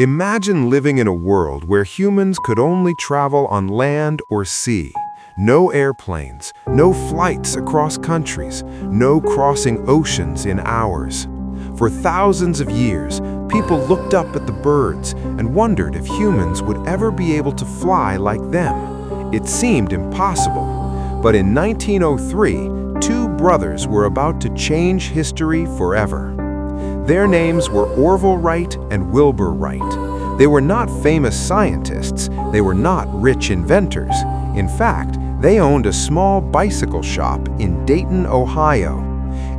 Imagine living in a world where humans could only travel on land or sea. No airplanes, no flights across countries, no crossing oceans in hours. For thousands of years, people looked up at the birds and wondered if humans would ever be able to fly like them. It seemed impossible. But in 1903, two brothers were about to change history forever. Their names were Orville Wright and Wilbur Wright. They were not famous scientists, they were not rich inventors. In fact, they owned a small bicycle shop in Dayton, Ohio.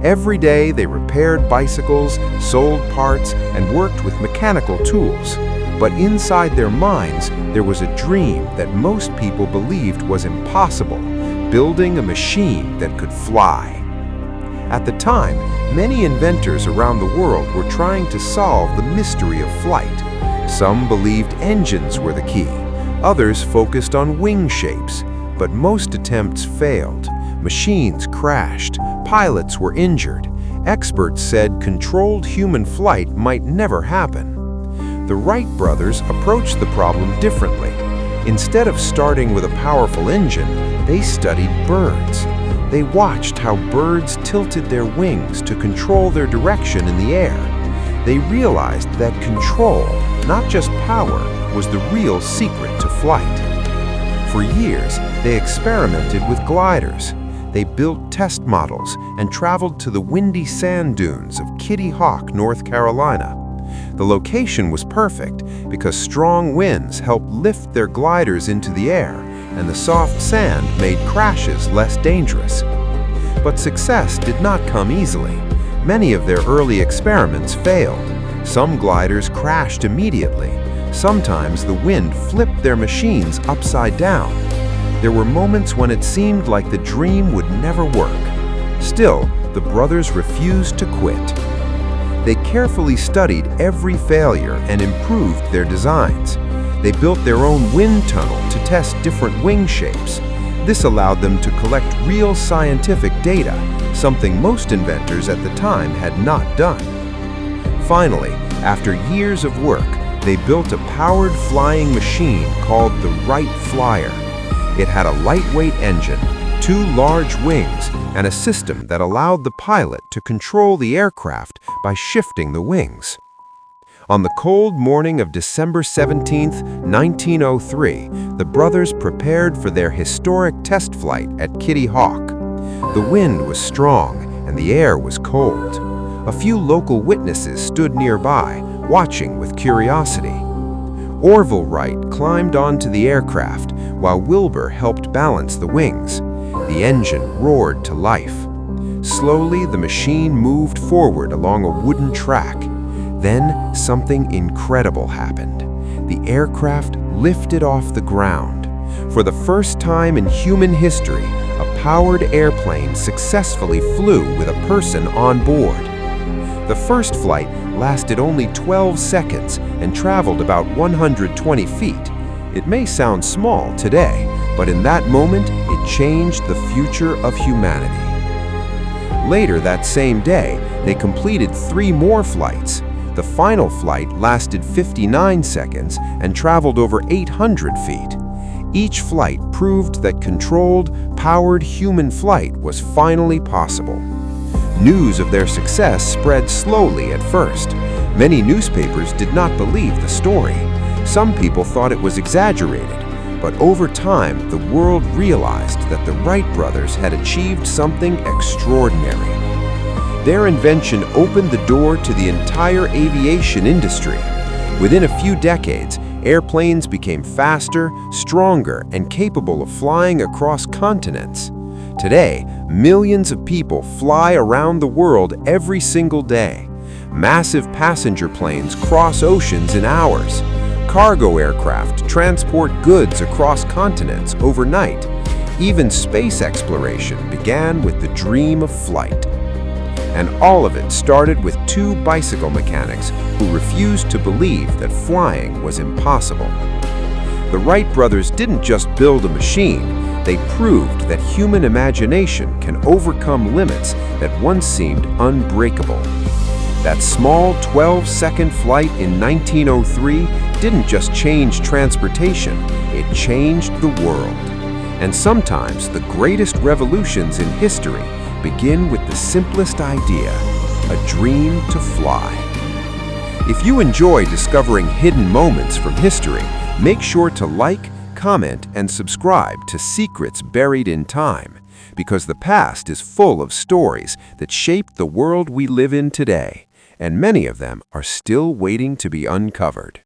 Every day they repaired bicycles, sold parts, and worked with mechanical tools. But inside their minds, there was a dream that most people believed was impossible, building a machine that could fly. At the time, many inventors around the world were trying to solve the mystery of flight. Some believed engines were the key. Others focused on wing shapes. But most attempts failed. Machines crashed. Pilots were injured. Experts said controlled human flight might never happen. The Wright brothers approached the problem differently. Instead of starting with a powerful engine, they studied birds. They watched how birds tilted their wings to control their direction in the air. They realized that control, not just power, was the real secret to flight. For years, they experimented with gliders. They built test models and traveled to the windy sand dunes of Kitty Hawk, North Carolina. The location was perfect because strong winds helped lift their gliders into the air, and the soft sand made crashes less dangerous. But success did not come easily. Many of their early experiments failed. Some gliders crashed immediately. Sometimes the wind flipped their machines upside down. There were moments when it seemed like the dream would never work. Still, the brothers refused to quit. They carefully studied every failure and improved their designs. They built their own wind tunnel to test different wing shapes. This allowed them to collect real scientific data, something most inventors at the time had not done. Finally, after years of work, they built a powered flying machine called the Wright Flyer. It had a lightweight engine, two large wings, and a system that allowed the pilot to control the aircraft by shifting the wings. On the cold morning of December 17, 1903, the brothers prepared for their historic test flight at Kitty Hawk. The wind was strong and the air was cold. A few local witnesses stood nearby, watching with curiosity. Orville Wright climbed onto the aircraft while Wilbur helped balance the wings. The engine roared to life. Slowly, the machine moved forward along a wooden track. Then, something incredible happened. The aircraft lifted off the ground. For the first time in human history, a powered airplane successfully flew with a person on board. The first flight lasted only 12 seconds and traveled about 120 feet. It may sound small today, but in that moment, it changed the future of humanity. Later that same day, they completed 3 more flights. The final flight lasted 59 seconds and traveled over 800 feet. Each flight proved that controlled, powered human flight was finally possible. News of their success spread slowly at first. Many newspapers did not believe the story. Some people thought it was exaggerated. But over time, the world realized that the Wright brothers had achieved something extraordinary. Their invention opened the door to the entire aviation industry. Within a few decades, airplanes became faster, stronger, and capable of flying across continents. Today, millions of people fly around the world every single day. Massive passenger planes cross oceans in hours. Cargo aircraft transport goods across continents overnight. Even space exploration began with the dream of flight. And all of it started with 2 bicycle mechanics who refused to believe that flying was impossible. The Wright brothers didn't just build a machine, they proved that human imagination can overcome limits that once seemed unbreakable. That small 12-second flight in 1903 didn't just change transportation, it changed the world. And sometimes the greatest revolutions in history begin with the simplest idea, a dream to fly. If you enjoy discovering hidden moments from history, make sure to like, comment, and subscribe to Secrets Buried in Time, because the past is full of stories that shaped the world we live in today, and many of them are still waiting to be uncovered.